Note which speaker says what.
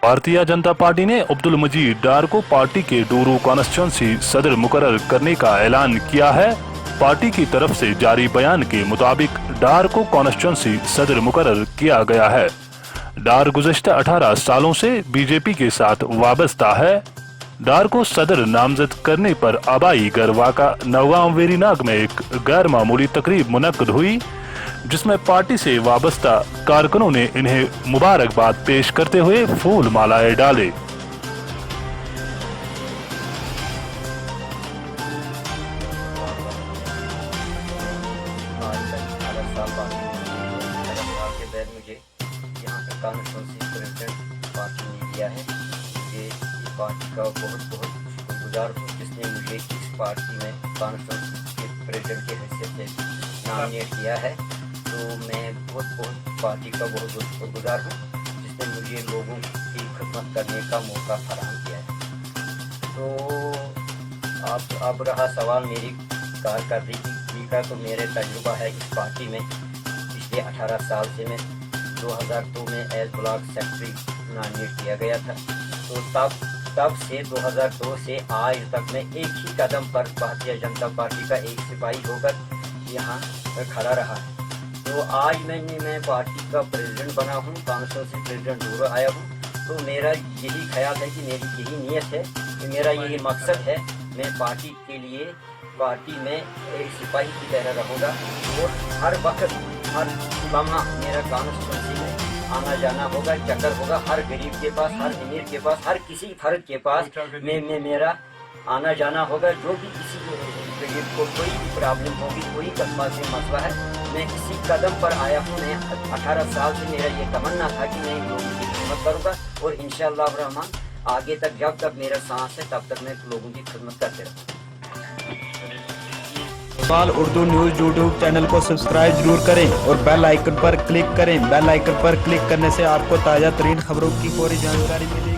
Speaker 1: Bharatiya Janata party ने अब्दुल मजीद डार को party के डूरू कॉन्स्टिट्यूंसी सदर मुकर्रर करने का ऐलान किया है। पार्टी की तरफ से जारी बयान के मुताबिक डार को कॉन्स्टिट्यूंसी सदर मुकर्रर किया गया है। डार गुज़श्ता 18 सालों से बीजेपी के साथ वाबस्ता है। डार को सदर नामजद करने पर आबाई घर वाका नवगांव वेरीनाग में एक गैर मामूली तकरीब मुनक्कद हुई, जिसमें पार्टी से वाबस्ता कारकुनों ने इन्हें मुबारकबाद पेश करते हुए फूल मालाएं डाले।
Speaker 2: मुझे यहाँ का कॉन्स्टिट्यूंसी प्रेसिडेंट पार्टी ने दिया है। मुझे इस पार्टी का बहुत शुक्रगुजार हूँ जिसने मुझे इस पार्टी में कॉन्स्टिट्यूंसी के प्रेसिडेंट की हैसियत से नॉमिनेट किया है। तो मैं बहुत पार्टी का बहुत शुक्रगुजार हूँ जिसने मुझे लोगों की खिदमत करने का मौका फराहम किया है। तो अब रहा सवाल मेरी कारकर्दगी का, तो मेरे तजुर्बा है इस पार्टी में पिछले 18 साल से मैं 2002 में एज ब्लॉक सेक्रेटरी नॉमिनेट किया गया था। तो तब से 2002 से आज तक मैं एक ही कदम पर भारतीय जनता पार्टी का एक सिपाही होकर यहाँ खड़ा रहा। तो आज मैं पार्टी का प्रेसिडेंट बना हूँ, कॉन्स्टिट्यूंसी प्रेसिडेंट डूरू आया हूँ। तो मेरा यही ख्याल है कि मेरी यही नीयत है कि मेरा यही मकसद है, मैं पार्टी के लिए पार्टी में एक सिपाही की तरह रहूँगा और हर वक्त हर लम्हा मेरा कॉन्स्टिट्यूंसी में आना जाना होगा, चक्कर होगा। हर गरीब के पास, हर अमीर के पास, हर किसी फर्द के पास में मेरा आना जाना होगा। जो भी किसी गरीब को कोई भी प्रॉब्लम होगी, कोई कस्बा से मसला है, मैं इसी कदम पर आया हूँ। मैं 18 साल से मेरा ये तमन्ना था कि मैं लोगों की खिदमत करूँगा और इंशाअल्लाह रहमान आगे तक जब तक मेरा सांस है तब तक मैं लोगों की खिदमत करते रहूँगा।
Speaker 3: Iqbal Urdu news YouTube channel को सब्सक्राइब जरूर करें और बेल आइकन पर क्लिक करें। बेल आइकन पर क्लिक करने से आपको ताज़ा तरीन खबरों की पूरी जानकारी मिलेगी।